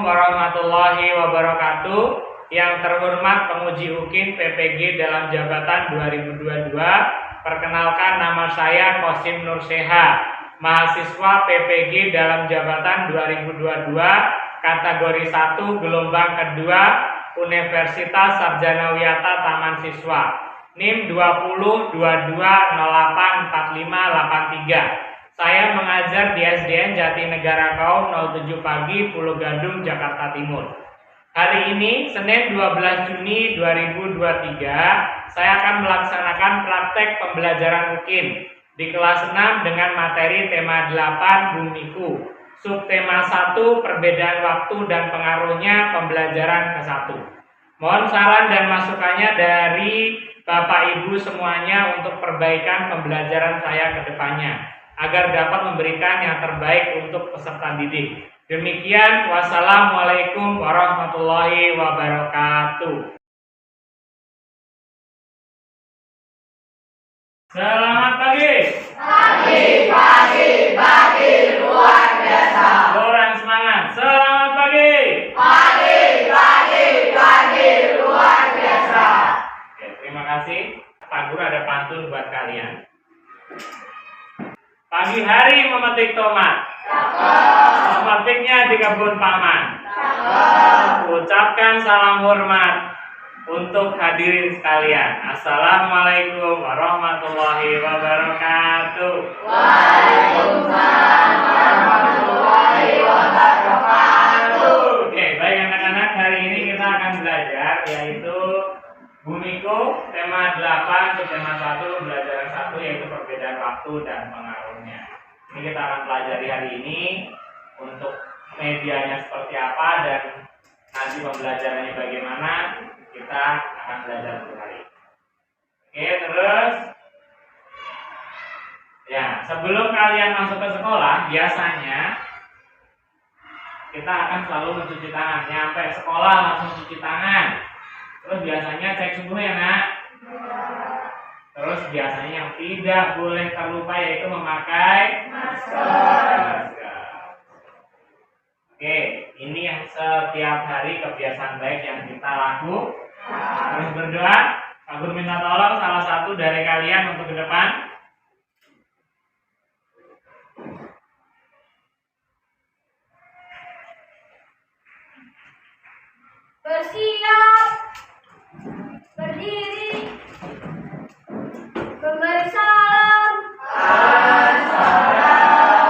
Assalamualaikum warahmatullahi wabarakatuh. Yang terhormat penguji UKIN PPG dalam jabatan 2022. Perkenalkan, nama saya Qasim Nur Seha, mahasiswa PPG dalam jabatan 2022, kategori 1 gelombang kedua, Universitas Sarjana Wiyata Taman Siswa, NIM 2022084583. Saya mengajar di SDN Jatinegara Kaum 07 Pagi, Pulau Gadung, Jakarta Timur. Hari ini, Senin 12 Juni 2023, saya akan melaksanakan praktek pembelajaran UKIN di kelas 6 dengan materi tema 8 Bumiku. Subtema 1 perbedaan waktu dan pengaruhnya pembelajaran ke-1. Mohon saran dan masukannya dari Bapak Ibu semuanya untuk perbaikan pembelajaran saya ke depannya, agar dapat memberikan yang terbaik untuk peserta didik. Demikian, wassalamualaikum warahmatullahi wabarakatuh. Selamat pagi. Pagi luar biasa. Orang semangat. Selamat pagi. Pagi luar biasa. Oke, terima kasih. Pak Guru ada pantun buat kalian. Pagi hari memetik tomat. Memetiknya di kebun paman. Ucapkan salam hormat untuk hadirin sekalian. Assalamualaikum warahmatullahi wabarakatuh. Waalaikumsalam warahmatullahi wabarakatuh. Oke, baik anak-anak, hari ini kita akan belajar yaitu Bumiku, tema 8, subtema 1, pembelajaran 1 yaitu perbedaan waktu dan pengaruhnya. Ini kita akan pelajari hari ini untuk medianya seperti apa dan nanti pembelajarannya bagaimana, kita akan belajar untuk hari ini. Oke, terus ya, sebelum kalian masuk ke sekolah, biasanya kita akan selalu mencuci tangan. Nyampe sekolah langsung cuci tangan. Terus biasanya cek suhu ya nak. Terus biasanya yang tidak boleh terlupa yaitu memakai masker. Oke, ini yang setiap hari kebiasaan baik yang kita lakukan. Terus berdoa. Pak Guru minta tolong salah satu dari kalian untuk ke depan. Bersiap, berdiri, memberi salam. Assalamualaikum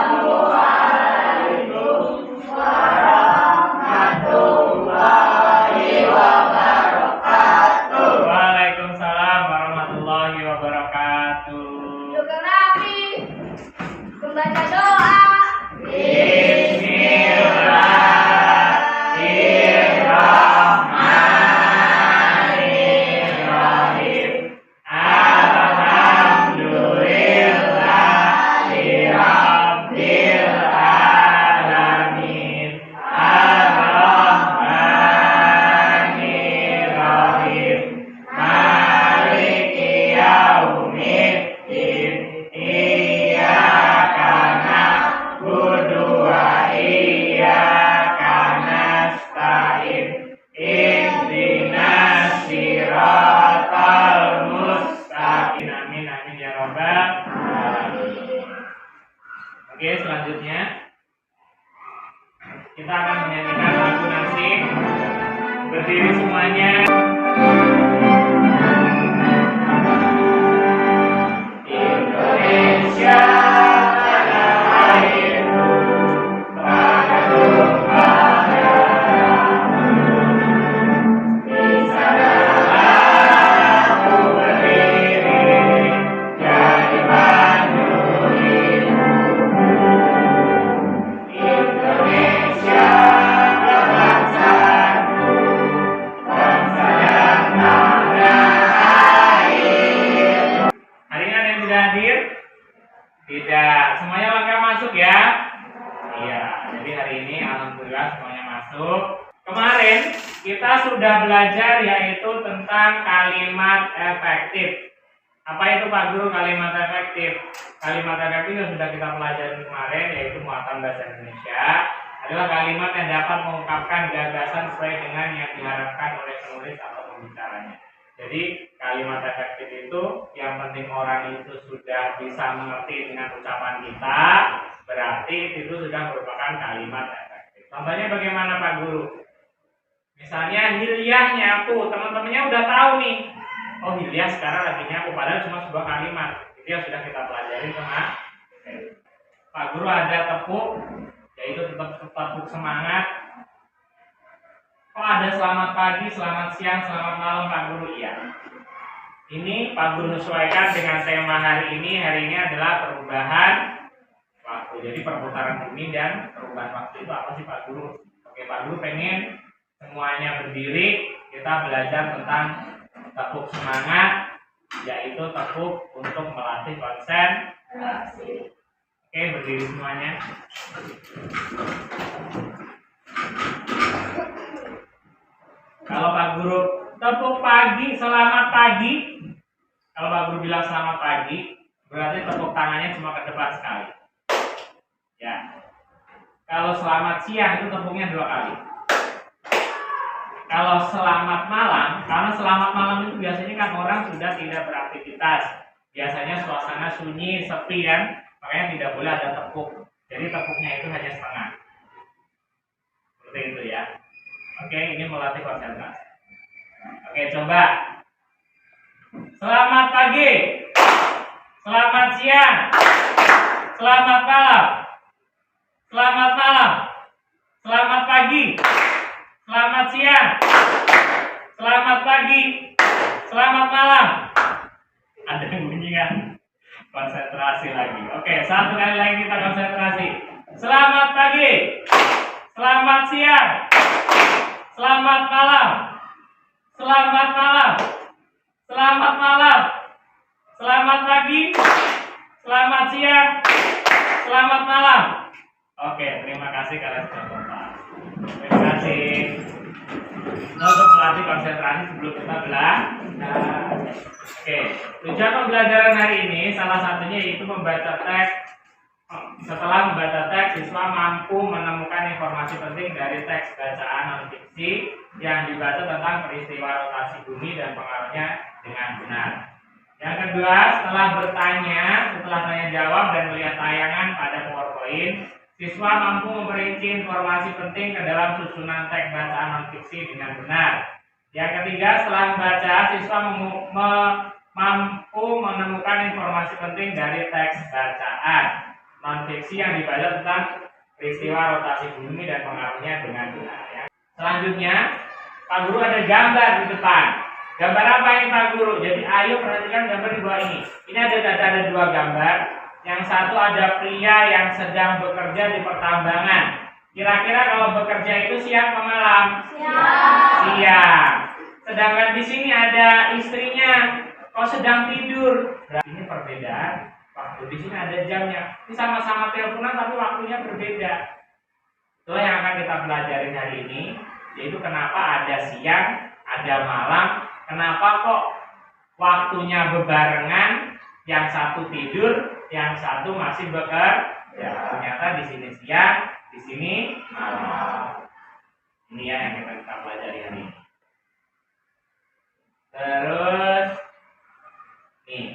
warahmatullahi wabarakatuh. Waalaikumsalam warahmatullahi wabarakatuh. Juga rapi, membaca doa. Oke, selanjutnya kita akan menyanyikan lagu Nasib. Berdiri semuanya. Indonesia tanah airku, tanah tumpah darahmu. Di sanalah aku berdiri, jadi pandu hidupku. Indonesia bangsaku, bangsa yang tanah air. Hari ini ada yang tidak hadir? Tidak. Semuanya lengkap masuk ya? Iya. Jadi hari ini alhamdulillah semuanya masuk. Kemarin kita sudah belajar yaitu tentang kalimat efektif. Apa itu Pak Guru kalimat efektif? Kalimat efektif yang sudah kita pelajari kemarin yaitu muatan bahasa Indonesia. adalah kalimat yang dapat mengungkapkan gagasan sesuai dengan yang diharapkan oleh penulis atau pembicaranya. Jadi kalimat efektif itu yang penting orang itu sudah bisa mengerti dengan ucapan kita, berarti itu sudah merupakan kalimat efektif. Contohnya bagaimana Pak Guru? Misalnya Hilyah nyapu, teman-temannya udah tahu nih. Oh Hilyah sekarang lagi nyapu, padahal cuma sebuah kalimat. Itu yang sudah kita pelajari sama Pak Guru. Ada tepuk, yaitu tetap tepuk semangat. Oh ada selamat pagi, selamat siang, selamat malam Pak Guru. Iya. Ini Pak Guru sesuaikan dengan tema hari ini. Hari ini adalah perubahan waktu. Jadi perputaran bumi dan perubahan waktu itu apa sih Pak Guru? Oke Pak Guru pengen semuanya berdiri, kita belajar tentang tepuk semangat, yaitu tepuk untuk melatih konsentrasi. Oke, berdiri semuanya. Kalau Pak Guru tepuk pagi, selamat pagi. Kalau Pak Guru bilang selamat pagi, berarti tepuk tangannya cuma ke depan sekali. Ya. Kalau selamat siang itu tepuknya 2 kali. Kalau selamat malam, karena selamat malam itu biasanya kan orang sudah tidak beraktivitas. Biasanya suasana sunyi, sepi kan, makanya tidak boleh ada tepuk. Jadi tepuknya itu hanya setengah. Seperti itu ya. Oke, ini melatih konsentrasi. Oke, coba. Selamat pagi. Selamat siang. Selamat malam. Selamat malam. Selamat pagi. Selamat siang. Selamat pagi. Selamat malam. Ada yang bunyi kan? Konsentrasi lagi. Oke, satu kali lagi kita konsentrasi. Selamat pagi. Selamat siang. Selamat malam. Selamat malam. Selamat malam. Selamat pagi. Selamat siang. Selamat malam. Oke, terima kasih kalian sudah kompak. Terima kasih. Untuk melatih konsentrasi sebelum kita belajar. Oke, tujuan pembelajaran hari ini salah satunya yaitu membaca teks. Setelah membaca teks, siswa mampu menemukan informasi penting dari teks bacaan non-fiksi yang dibaca tentang peristiwa rotasi bumi dan pengaruhnya dengan benar. Yang kedua, setelah tanya jawab dan melihat tayangan pada PowerPoint, siswa mampu memperinci informasi penting ke dalam susunan teks bacaan non-fiksi dengan benar. Yang ketiga, setelah membaca, siswa mampu menemukan informasi penting dari teks bacaan non-fiksi yang dibaca tentang peristiwa rotasi bumi dan pengaruhnya dengan benar. Ya. Selanjutnya, Pak Guru ada gambar di depan. Gambar apa ini Pak Guru? Jadi ayo perhatikan gambar di bawah ini. Ini ada 2 gambar. Yang satu ada pria yang sedang bekerja di pertambangan. Kira-kira kalau bekerja itu siang atau malam? Siang. Sedangkan di sini ada istrinya, kok sedang tidur. Berarti ini perbedaan waktu. Di sini ada jamnya. Ini sama-sama teleponan tapi waktunya berbeda. Itulah yang akan kita pelajari hari ini, yaitu kenapa ada siang, ada malam, kenapa kok waktunya bebarengan, yang satu tidur, yang satu masih bekerja. Ternyata di sini siang, di sini malam. Ini ya yang kita pelajari hari ini. Terus nih.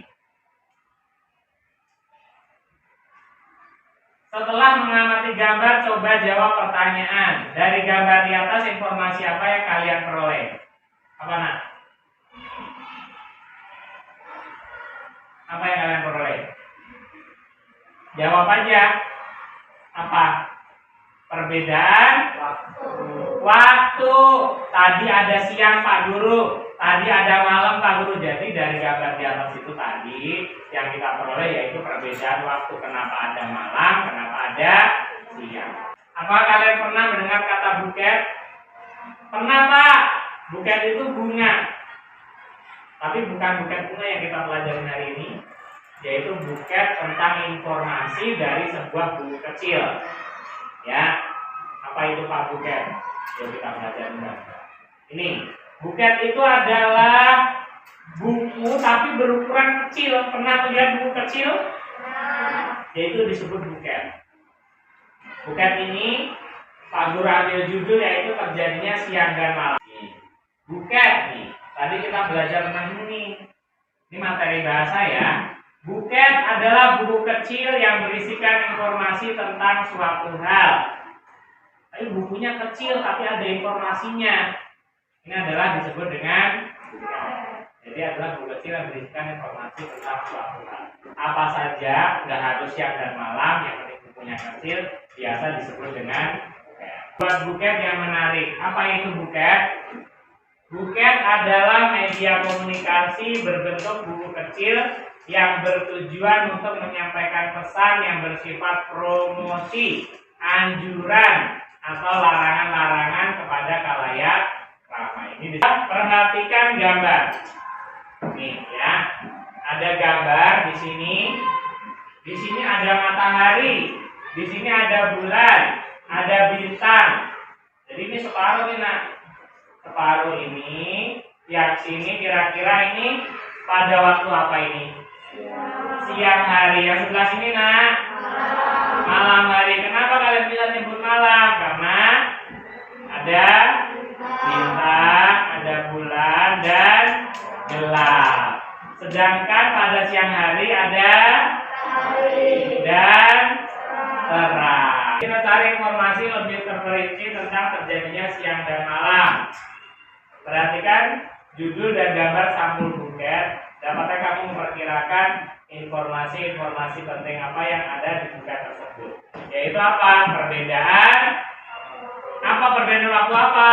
Setelah mengamati gambar, coba jawab pertanyaan. Dari gambar di atas, informasi apa yang kalian peroleh? Apa nak? Apa yang kalian peroleh? Jawab aja. Apa? Perbedaan waktu. Tadi ada siang Pak Guru, tadi ada malam Pak Guru. Jadi dari gambar di atas itu tadi yang kita peroleh yaitu perbedaan waktu. Kenapa ada malam, kenapa ada siang. Apa kalian pernah mendengar kata buket? Pernah Pak? Buket itu bunga. Tapi bukan buket bunga yang kita pelajari hari ini, yaitu buket tentang informasi dari sebuah buku kecil. Ya, apa itu Pak buket? Yang kita pelajari. Ini buket itu adalah buku tapi berukuran kecil. Pernah lihat buku kecil? Yaitu disebut buket. Buket ini Pak Guru ambil judul yaitu terjadinya siang dan malam. Buket nih. Tadi kita belajar tentang ini. Ini materi bahasa ya. Buket adalah buku kecil yang berisikan informasi tentang suatu hal. Tapi bukunya kecil tapi ada informasinya. Ini adalah disebut dengan buket. Jadi adalah buku kecil yang berisikan informasi tentang suatu hal. Apa saja, nggak harus siang dan malam, yang penting bukunya kecil, biasa disebut dengan buket. Buat buket yang menarik. Apa itu buket? Buket adalah media komunikasi berbentuk buku kecil yang bertujuan untuk menyampaikan pesan yang bersifat promosi, anjuran, atau larangan-larangan kepada khalayak ramai. Ini bisa perhatikan gambar. Nih ya, ada gambar di sini. Di sini ada matahari, di sini ada bulan, ada bintang. Jadi ini separuh nih nak. Separuh ini, yang sini kira-kira ini pada waktu apa ini? Siang hari. Yang sebelah sini nak? Malam hari. Kenapa kalian bisa nyebut malam? Karena ada bintang, ada bulan, dan gelap. Sedangkan pada siang hari ada dan terang. Kita cari informasi lebih terperinci tentang terjadinya siang dan malam. Perhatikan judul dan gambar sampul buket. Dapatkah kamu memperkirakan informasi-informasi penting apa yang ada di buket tersebut? Yaitu apa? Perbedaan waktu apa?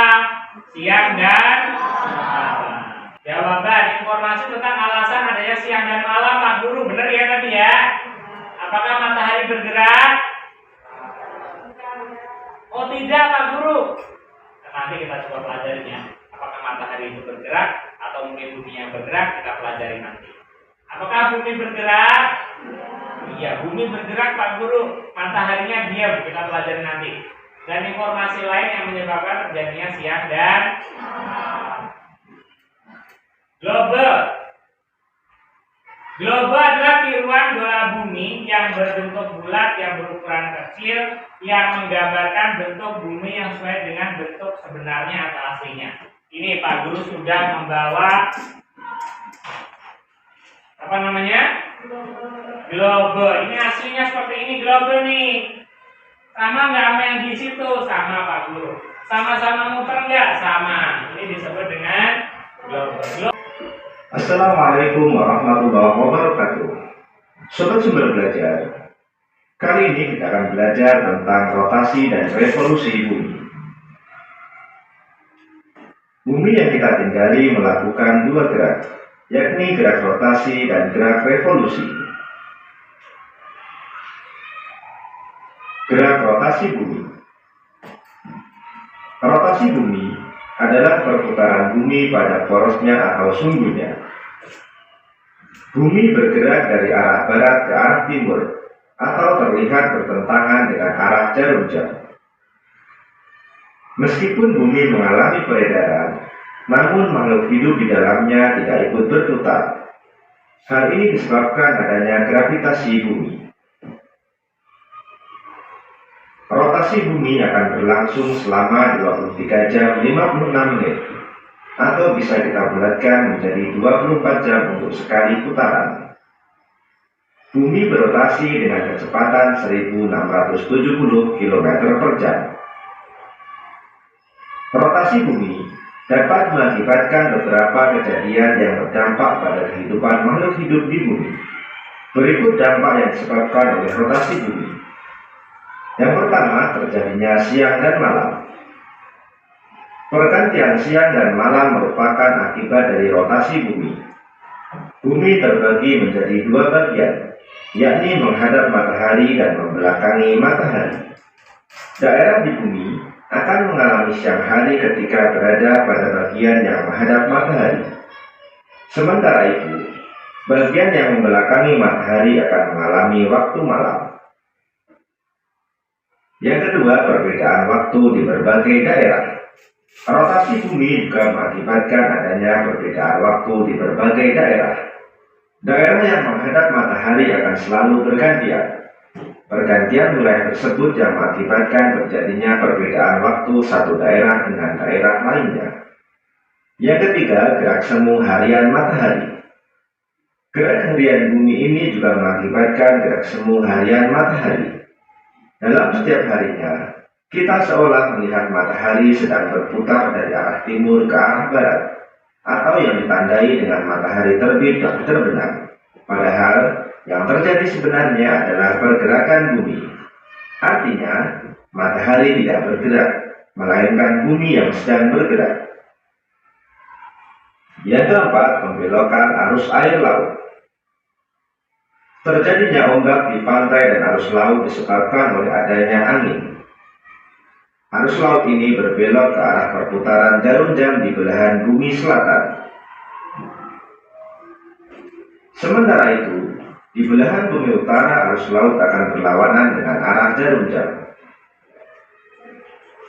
Siang dan malam. Jawaban, informasi tentang alasan adanya siang dan malam, Pak Guru. Benar ya tadi ya? Apakah matahari bergerak? Oh tidak, Pak Guru. Nanti kita coba pelajarinya. Apakah matahari itu bergerak atau mungkin bumi yang bergerak, kita pelajari nanti. Apakah bumi bergerak? Iya, bumi bergerak Pak Guru. Mataharinya diam, kita pelajari nanti. Dan informasi lain yang menyebabkan terjadinya siang dan malam. Globe. Globe adalah tiruan bola bumi yang berbentuk bulat yang berukuran kecil yang menggambarkan bentuk bumi yang sesuai dengan bentuk sebenarnya atau aslinya. Ini Pak Guru sudah membawa apa namanya? Globe. Ini aslinya seperti ini globe nih. Sama nggak sama yang di situ? Sama Pak Guru. Sama-sama muter nggak? Sama. Ini disebut dengan globe. Assalamualaikum warahmatullahi wabarakatuh. Sobat Sumber Belajar, kali ini kita akan belajar tentang rotasi dan revolusi bumi. Bumi yang kita tinggali melakukan dua gerak, yakni gerak rotasi dan gerak revolusi. Gerak rotasi bumi. Rotasi bumi adalah perputaran bumi pada porosnya atau sumbunya. Bumi bergerak dari arah barat ke arah timur atau terlihat bertentangan dengan arah jarum jam. Meskipun bumi mengalami peredaran, namun makhluk hidup di dalamnya tidak ikut berputar. Hal ini disebabkan adanya gravitasi bumi. Rotasi bumi akan berlangsung selama 23 jam 56 menit, atau bisa kita bulatkan menjadi 24 jam untuk sekali putaran. Bumi berotasi dengan kecepatan 1670 km per jam. Rotasi bumi dapat mengakibatkan beberapa kejadian yang berdampak pada kehidupan makhluk hidup di bumi. Berikut dampak yang disebabkan oleh rotasi bumi. Yang pertama, terjadinya siang dan malam. Pergantian siang dan malam merupakan akibat dari rotasi bumi. Bumi terbagi menjadi dua bagian, yakni menghadap matahari dan membelakangi matahari. Daerah di bumi akan mengalami siang hari ketika berada pada bagian yang menghadap matahari. Sementara itu, bagian yang membelakangi matahari akan mengalami waktu malam. Yang kedua, perbedaan waktu di berbagai daerah. Rotasi bumi juga mengakibatkan adanya perbedaan waktu di berbagai daerah. Daerah yang menghadap matahari akan selalu bergantian. Pergantian wilayah tersebut yang mengakibatkan terjadinya perbedaan waktu satu daerah dengan daerah lainnya. Yang ketiga, gerak semu harian matahari. Gerak harian bumi ini juga mengakibatkan gerak semu harian matahari. Dalam setiap harinya, kita seolah melihat matahari sedang berputar dari arah timur ke arah barat, atau yang ditandai dengan matahari terbit dan terbenam. Padahal, yang terjadi sebenarnya adalah pergerakan bumi. Artinya, matahari tidak bergerak, melainkan bumi yang sedang bergerak. Yang keempat, pembelokan arus air laut. Terjadinya ombak di pantai dan arus laut disebabkan oleh adanya angin. Arus laut ini berbelok ke arah perputaran jarum jam di belahan bumi selatan. Sementara itu, di belahan bumi utara arus laut akan berlawanan dengan arah jarum jam.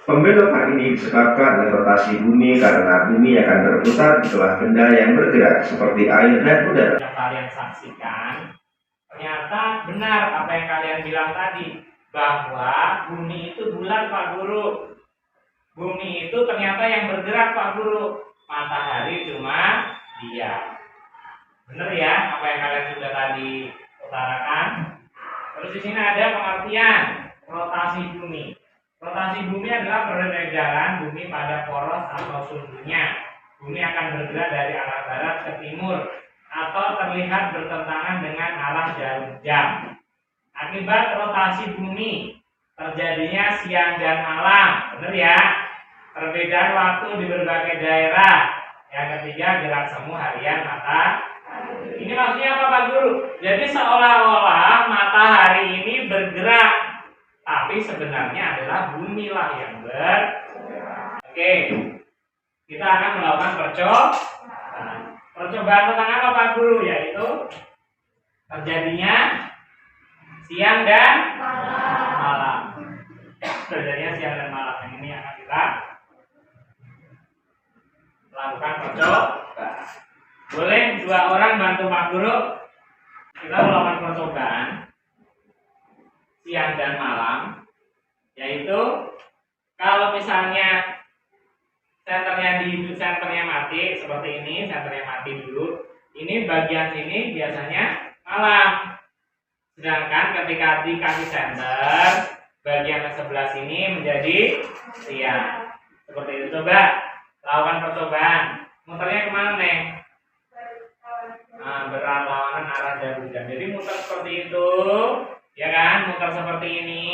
Pembelokan ini disebabkan oleh rotasi bumi karena bumi akan berputar di bawah benda yang bergerak seperti air dan udara. Yang kalian saksikan, ternyata benar apa yang kalian bilang tadi, bahwa bumi itu bulat Pak Guru. Bumi itu ternyata yang bergerak Pak Guru. Matahari cuma diam. Benar ya apa yang kalian sudah tadi utarakan. Terus di sini ada pengertian rotasi bumi. Rotasi bumi adalah peredaran bumi pada poros atau sundunya. Bumi akan bergerak dari arah barat ke timur atau terlihat bertentangan dengan arah jarum jam. Akibat rotasi bumi terjadinya siang dan malam. Benar ya? Perbedaan waktu di berbagai daerah. Yang ketiga, gerak semu harian matahari. Ini maksudnya apa Pak Guru? Jadi seolah-olah matahari ini bergerak, tapi sebenarnya adalah bumi lah yang bergerak. Oke, kita akan melakukan percobaan. Percobaan tentang apa Pak Guru? Yaitu terjadinya siang dan malam. Terjadinya siang dan malam. Yang ini akan kita lakukan percobaan. Boleh dua orang bantu Pak Guru. Kita melakukan percobaan siang dan malam. Yaitu kalau misalnya senternya mati seperti ini, senternya mati dulu. Ini bagian sini biasanya malam. Sedangkan ketika dikasih senter, bagian sebelah sini menjadi siang. Seperti itu. Coba lakukan percobaan. Muternya kemana Neng? Nah, berlawanan arah jarum jam. Jadi muter seperti itu, ya kan? Muter seperti ini,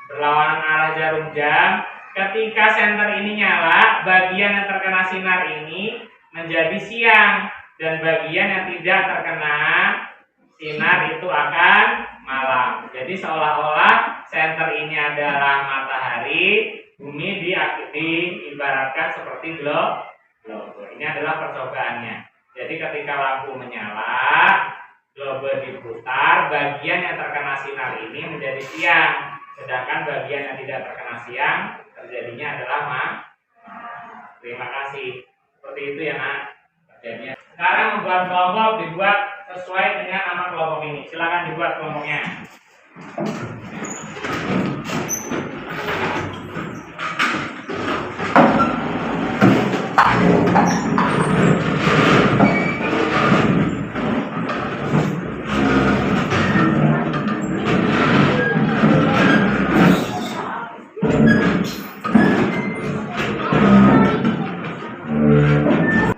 berlawanan arah jarum jam. Ketika senter ini nyala, bagian yang terkena sinar ini menjadi siang, dan bagian yang tidak terkena sinar itu akan malam. Jadi seolah-olah senter ini adalah matahari, bumi diibaratkan seperti globe. Ini adalah percobaannya. Jadi ketika lampu menyala, globe diputar, bagian yang terkena sinar ini menjadi siang, sedangkan bagian yang tidak terkena siang terjadinya adalah malam. Terima kasih. Seperti itu ya Nak. Terjadinya. Sekarang membuat kelompok dibuat sesuai dengan nama kelompok ini. Silakan dibuat kelompoknya.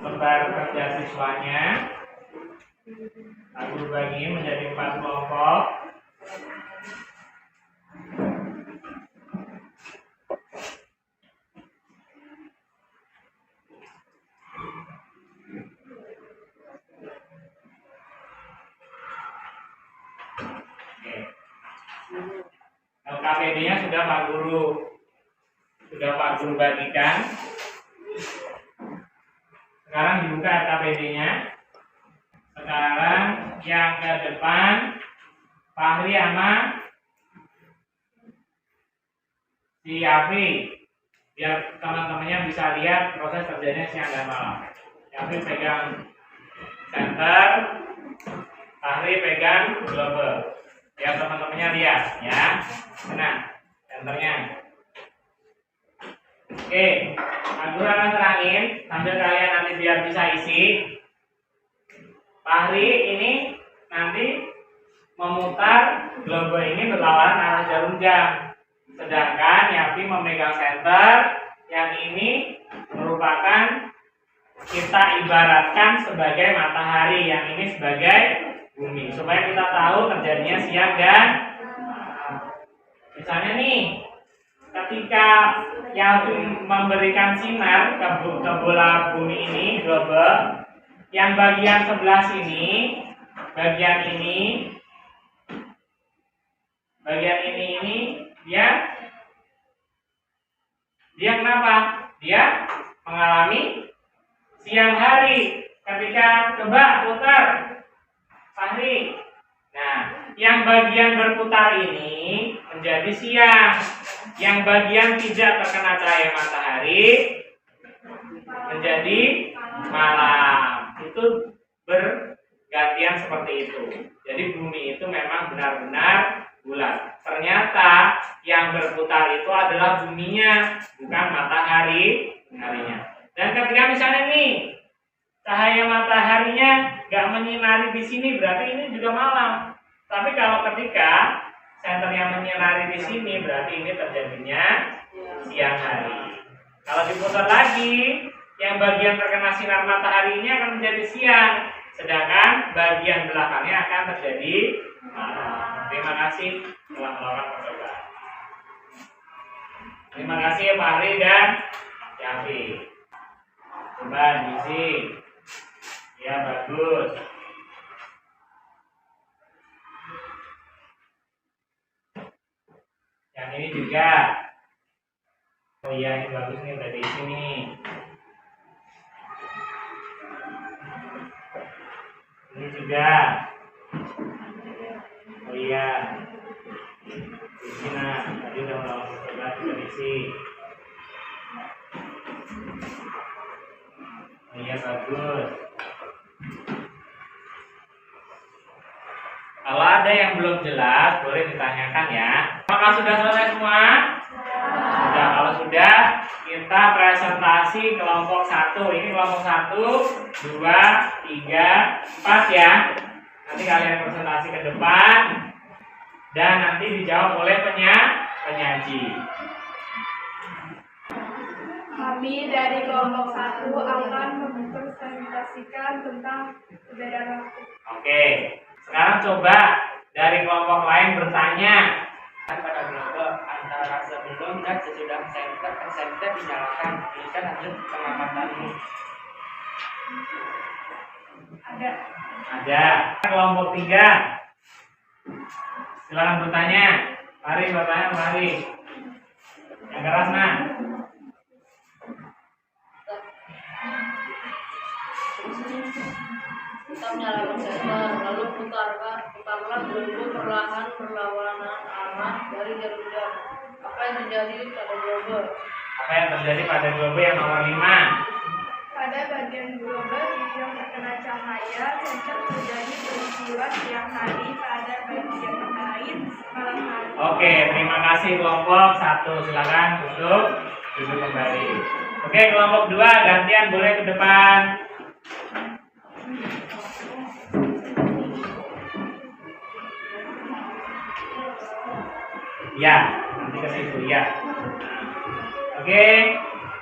Lembar kerja siswanya aku bagi menjadi 4 kelompok. LKPD-nya sudah Pak Guru bagikan. Sekarang dibuka LKPD-nya. Sekarang yang ke depan Fahri sama si Afri, biar teman-temannya bisa lihat proses terjadinya siang dan malam. Afri pegang center, Fahri pegang global. Biar teman-temannya lihat ya. Nah, senternya. Oke, Pak Guru akan terangin sambil kalian nanti biar bisa isi. Fahri ini nanti memutar globe ini berlawanan arah jarum jam. Sedangkan Yafi memegang senter, yang ini merupakan kita ibaratkan sebagai matahari, yang ini sebagai bumi, supaya kita tahu terjadinya siang dan malam. Misalnya nih, ketika Yafi memberikan sinar ke bola bumi ini, globe, yang bagian sebelah sini, bagian ini dia kenapa? Dia mengalami siang hari ketika coba putar Fahri. Nah, yang bagian berputar ini menjadi siang, yang bagian tidak terkena cahaya matahari menjadi malam. Itu bergantian seperti itu. Jadi bumi itu memang benar-benar bulat. Ternyata yang berputar itu adalah buminya, bukan harinya. Dan ketika misalnya nih cahaya mataharinya nggak menyinari di sini, berarti ini juga malam. Tapi kalau ketika senternya menyinari di sini, berarti ini terjadinya siang hari. Kalau diputar lagi, yang bagian terkena sinar mataharinya akan menjadi siang, sedangkan bagian belakangnya akan terjadi malam. Terima kasih telah melakukan percobaan. Terima kasih Pak Ari dan Yafi. Coba diisi. Ya, bagus. Yang ini juga. Oh iya, ini bagus nih, udah diisi nih. Ini juga. Oh iya. Diisi, nah, tadi udah melakukan percobaan, kita isi. Oh iya, bagus. Kalau ada yang belum jelas, boleh ditanyakan ya. Apakah sudah selesai semua? Sudah. Kalau sudah, kita presentasi kelompok 1. Ini kelompok 1, 2, 3, 4 ya. Nanti kalian presentasi ke depan dan nanti dijawab oleh penyaji. Kami dari kelompok 1 akan mempresentasikan tentang perbedaan waktu. Oke, sekarang coba dari kelompok lain bertanya. Pada globe antara sebelum dan sesudah senter dinyalakan, tuliskan hasil pengamatanmu. Ada. Kelompok 3. Silakan bertanya. Mari bertanya, mari. Yang keras nah. Kita menyalakan senter, lalu putarlah globe perlahan berlawanan arah dari jarum jam. Apa yang terjadi pada globe? Apa yang terjadi pada globe yang nomor 5? Pada bagian globe yang terkena cahaya, senter terjadi berbulan siang hari. Pada bagian lain malam hari. Oke, terima kasih kelompok 1. Silakan duduk kembali. Oke, kelompok 2 gantian boleh ke depan. Ya, nanti ke situ ya. Oke,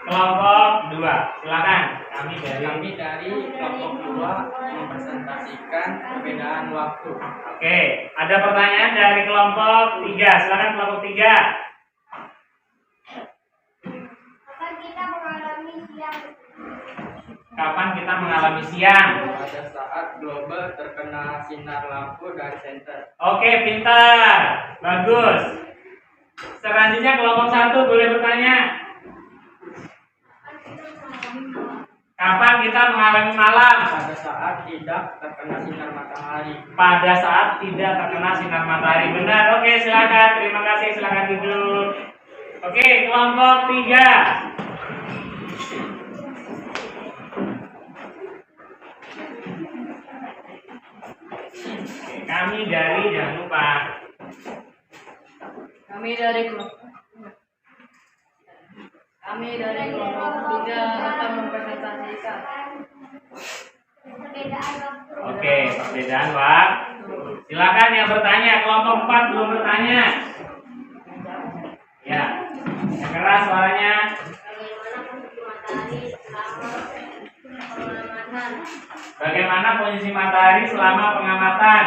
kelompok 2, silakan. Kami dari kelompok 2 mempresentasikan perbedaan waktu. Oke, ada pertanyaan dari kelompok 3. Silakan kelompok 3. Kapan kita mengalami siang? Pada saat globe terkena sinar lampu dari senter. Oke, pintar. Bagus. Selanjutnya kelompok 1 boleh bertanya. Kapan kita mengalami malam? Pada saat tidak terkena sinar matahari. Pada saat tidak terkena sinar matahari. Benar. Oke, silakan. Terima kasih. Silakan duduk. Oke, kelompok 3. Kami dari, jangan lupa, Kami dari kelompok 3 akan mempresentasikan Oke, perbedaan waktu. Silakan yang bertanya. Kelompok 4 belum bertanya. Ya, yang keras suaranya. bagaimana posisi matahari selama pengamatan. Bagaimana posisi matahari selama pengamatan?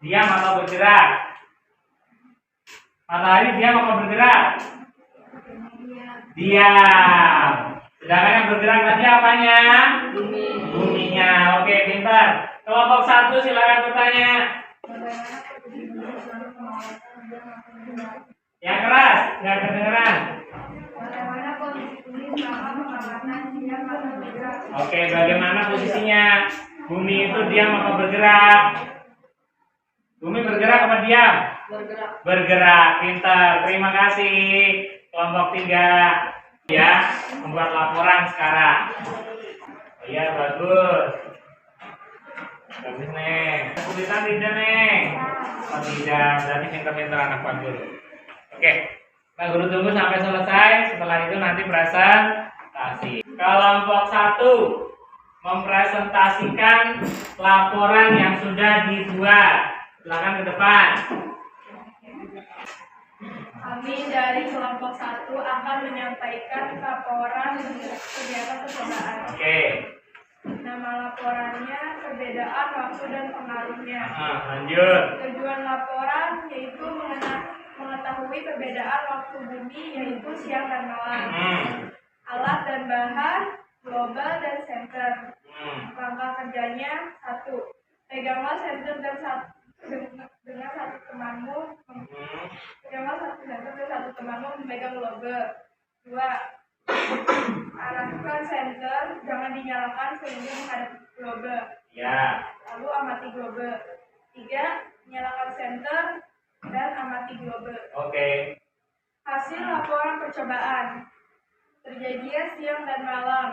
Diam atau bergerak? Matahari diam atau bergerak? Diam. Sedangkan yang bergerak tadi apanya? Buminya. Oke, pintar. Kelompok 1 silakan bertanya. Yang keras, nggak kedengeran. Bagaimana posisi bumi selama pengamatan siang atau bergerak? Oke, bagaimana posisinya? Bumi itu diam atau bergerak? Bumi bergerak apa diam? Bergerak. Bergerak, pintar. Terima kasih. Kelompok 3 ya, membuat laporan sekarang. Oh, iya, bagus. Bagus, Neng. Kesulitan tidak, Neng? Oh, tidak. Berarti pintar-pintar anak Pak Guru. Oke. Pak Guru tunggu sampai selesai. Setelah itu nanti presentasi. Kelompok 1 mempresentasikan laporan yang sudah dibuat. Silakan ke depan. Kami dari kelompok 1 akan menyampaikan laporan kegiatan percobaan. Oke. Nama laporannya perbedaan waktu dan pengaruhnya. Lanjut. Tujuan laporan yaitu mengetahui perbedaan waktu bumi yaitu siang dan malam. Alat dan bahan, global dan senter. Langkah kerjanya 1. Peganglah senter dengan satu temanmu. Peganglah satu senter dan satu temanmu memegang globe. 2. Arahkan senter, jangan dinyalakan sehingga menghadap globe. Ya. Lalu amati globe. 3. Nyalakan senter dan amati globe. Oke. Hasil laporan percobaan. Terjadinya siang dan malam.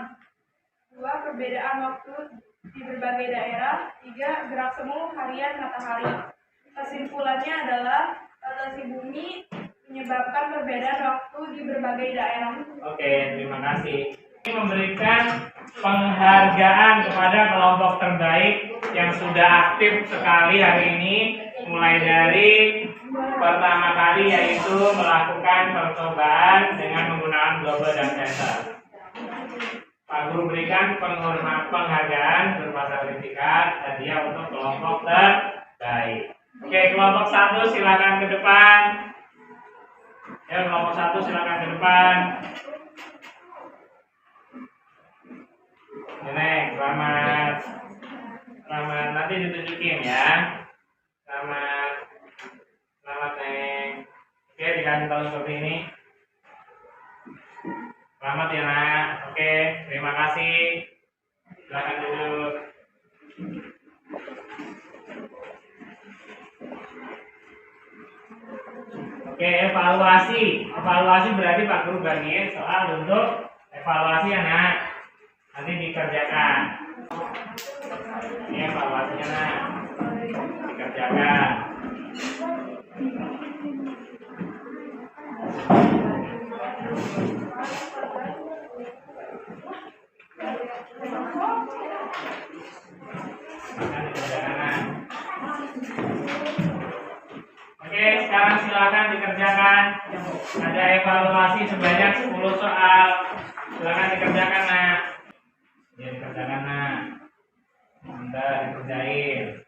2. Perbedaan waktu di berbagai daerah. 3. Gerak semu harian matahari. Kesimpulannya adalah rotasi bumi menyebabkan perbedaan waktu di berbagai daerah. Oke, terima kasih. Ini memberikan penghargaan kepada kelompok terbaik yang sudah aktif sekali hari ini, mulai dari pertama kali yaitu melakukan percobaan dengan menggunakan globe dan sensor. Pak Guru berikan penghargaan berupa sertifikat hadiah untuk kelompok terbaik. Oke, kelompok 1 silakan ke depan. Ya, kelompok 1 silakan ke depan. Nenek, selamat. Selamat, nanti ditunjukin ya. Selamat. Selamat, Neng. Oke, dikasih tahu seperti ini. Selamat ya, Nak. Oke, terima kasih. Silakan duduk. Oke, evaluasi. Evaluasi berarti Pak Guru bagiin soal untuk evaluasi ya, Nak. Nanti dikerjakan. Ini evaluasinya, Nak. Dikerjakan. Oke, sekarang silakan dikerjakan. Ada evaluasi sebanyak 10 soal. Silakan dikerjakan, Nak. Ya, dikerjakan, Nak. Bentar, dikerjain.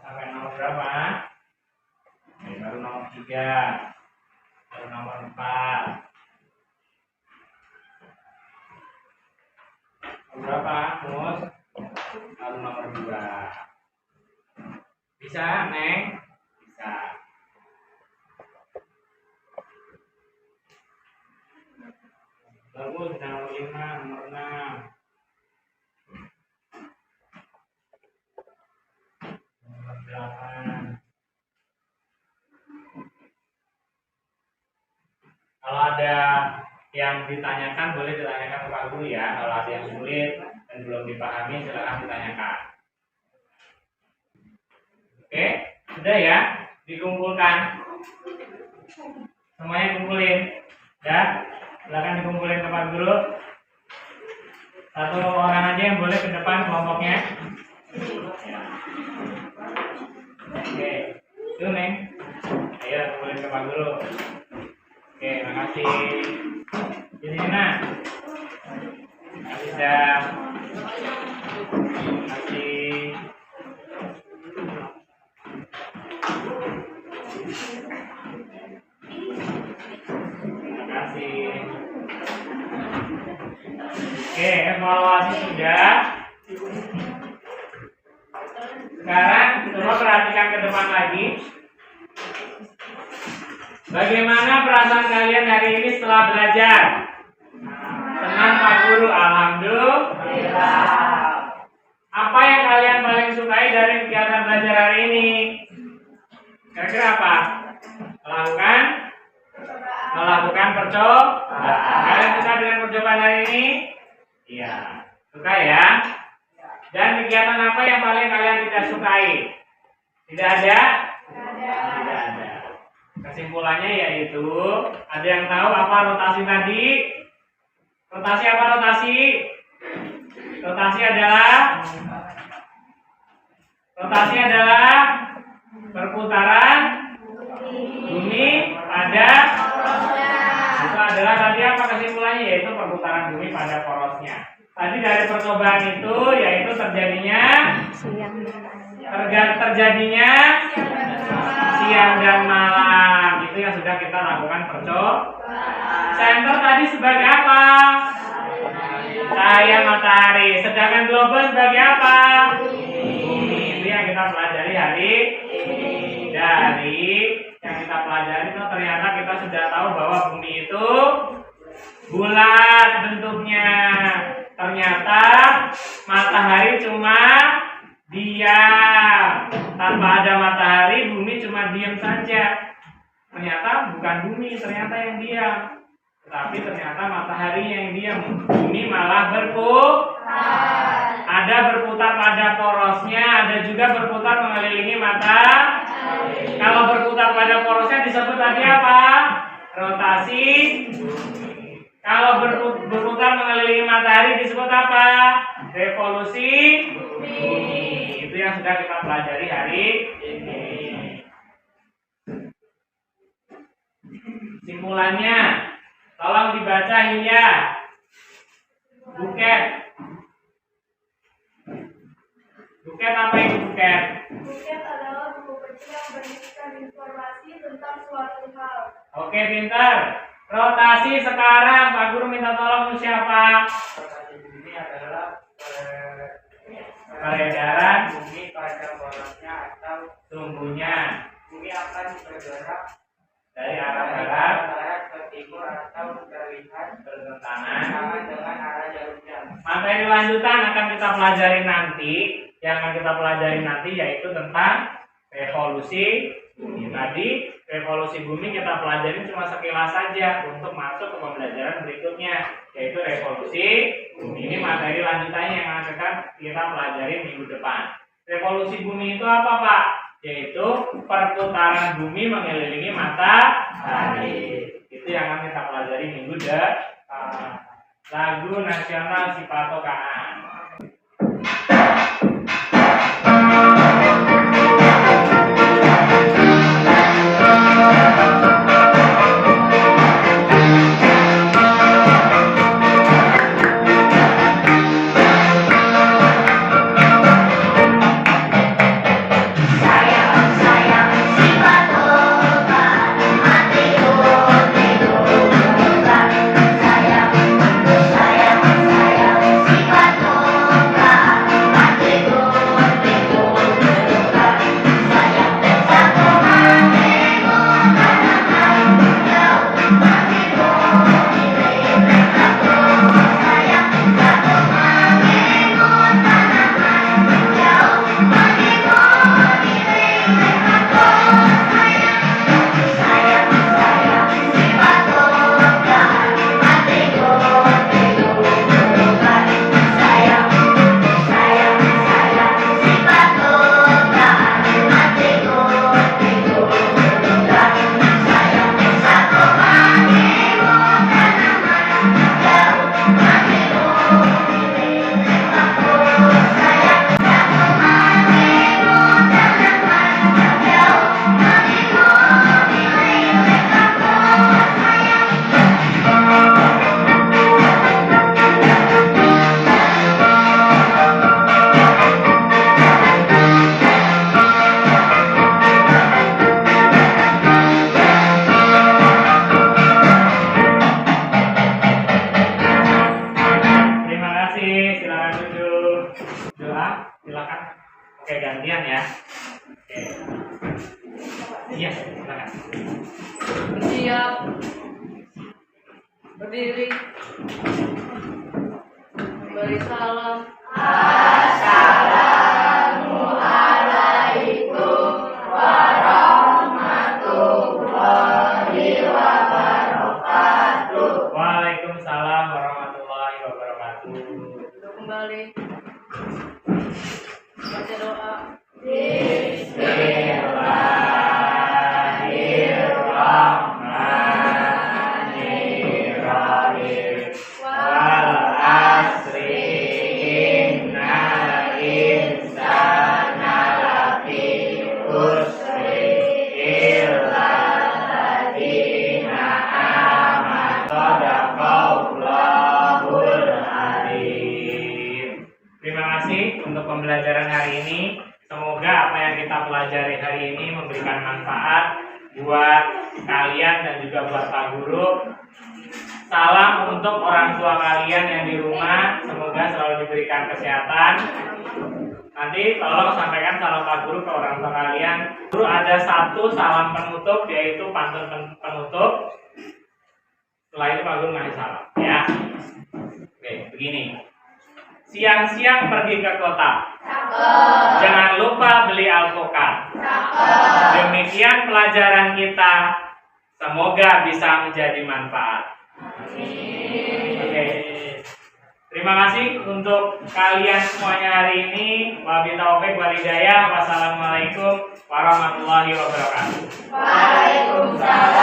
Sampai nomor berapa? Oke, baru nomor 3. Baru nomor 4. Nomor berapa, Mus? Baru nomor 2. Bisa, Neng? Bisa. Bagus, nomor 5, nomor 6. Nomor 8. Yang ditanyakan boleh ditanyakan ke Pak Guru ya. Kalau ada yang sulit dan belum dipahami silakan ditanyakan. Oke, sudah ya, dikumpulkan. Semuanya kumpulin. Ya, silakan dikumpulin ke Pak Guru. Satu orang aja yang boleh ke depan kelompoknya. Oke, itu Neng. Ayo kumpulin ke Pak Guru. Oke, makasih. Di mana? Bisa. Makasih. Oke, evaluasi sudah. Sekarang coba perhatikan ke depan lagi. Bagaimana perasaan kalian hari ini setelah belajar? Senang Pak Guru, alhamdulillah. Apa yang kalian paling sukai dari kegiatan belajar hari ini? Kira-kira apa? Melakukan percobaan. Kalian suka dengan percobaan hari ini? Iya, suka ya. Dan kegiatan apa yang paling kalian tidak sukai? Tidak ada? Tidak ada. Kesimpulannya yaitu, ada yang tahu apa rotasi tadi? Rotasi apa rotasi? Rotasi adalah perputaran bumi pada porosnya. Itu adalah tadi apa kesimpulannya? Yaitu perputaran bumi pada porosnya. Tadi dari percobaan itu yaitu terjadinya siang dan malam. Itu yang sudah kita lakukan percobaan. Center tadi sebagai apa? Cahaya matahari. Sedangkan global sebagai apa? Bumi. Itu yang kita pelajari hari ini. Dari yang kita pelajari itu ternyata kita sudah tahu bahwa bumi itu bulat bentuknya. Ternyata matahari cuma diam. Tanpa ada matahari, bumi cuma diam saja. Ternyata bukan bumi, ternyata yang diam. Tetapi ternyata matahari yang diam. Bumi malah berputar. Ada berputar pada porosnya, ada juga berputar mengelilingi matahari. Kalau berputar pada porosnya disebut tadi apa? Rotasi. Kalau berputar mengelilingi matahari disebut apa? Revolusi bumi. Itu yang sudah kita pelajari hari ini. Simpulannya, tolong dibaca hingga buket. Buket apa itu buket? Buket adalah buku kecil yang berisikan informasi tentang suatu hal. Oke, pintar. Rotasi sekarang, Pak Guru minta tolong siapa? Rotasi bumi adalah Peredaran bumi pada porosnya atau sumbunya bumi akan bergerak dari arah barat barat ke timur atau terlihat bertentangan. sama dengan arah jarum jam. Materi lanjutan akan kita pelajari nanti. Yang akan kita pelajari nanti yaitu tentang revolusi bumi. Tadi revolusi bumi kita pelajari cuma sekilas saja untuk masuk ke pembelajaran berikutnya yaitu revolusi bumi. Ini materi lanjutannya yang akan kita pelajari minggu depan. Revolusi bumi itu apa, Pak? Yaitu perputaran bumi mengelilingi matahari. Itu yang akan kita pelajari minggu depan. Lagu nasional Sipato Kaan. Sayang, sayang, sayang, si Pato. gantian ya. Oke. Iya, silakan. Siap. Berdiri. Memberi salam. Waalaikumsalam warahmatullahi wabarakatuh. Duduk kembali. Baca doa. Bismillahirrahmanirrahim. Wal asri innal insana lafi khusri illa alladziina aamanu sadaqallahul adzim. Terima kasih untuk pembelajaran hari ini. Semoga apa yang kita pelajari hari ini memberikan manfaat buat kalian dan juga buat Pak Guru. Salam untuk orang tua kalian yang di rumah, semoga selalu diberikan kesehatan. Nanti tolong sampaikan salam Pak Guru ke orang tua kalian. Guru ada satu salam penutup, yaitu pantun penutup. Setelah itu Pak Guru ngasih salam ya. Oke, begini. Siang-siang pergi ke kota. Jangan lupa beli alpukat. Demikian pelajaran kita. Semoga bisa menjadi manfaat. Oke. Terima kasih untuk kalian semuanya hari ini. Wabillahi taufiq wal hidayah. Wassalamualaikum warahmatullahi wabarakatuh. Waalaikumsalam.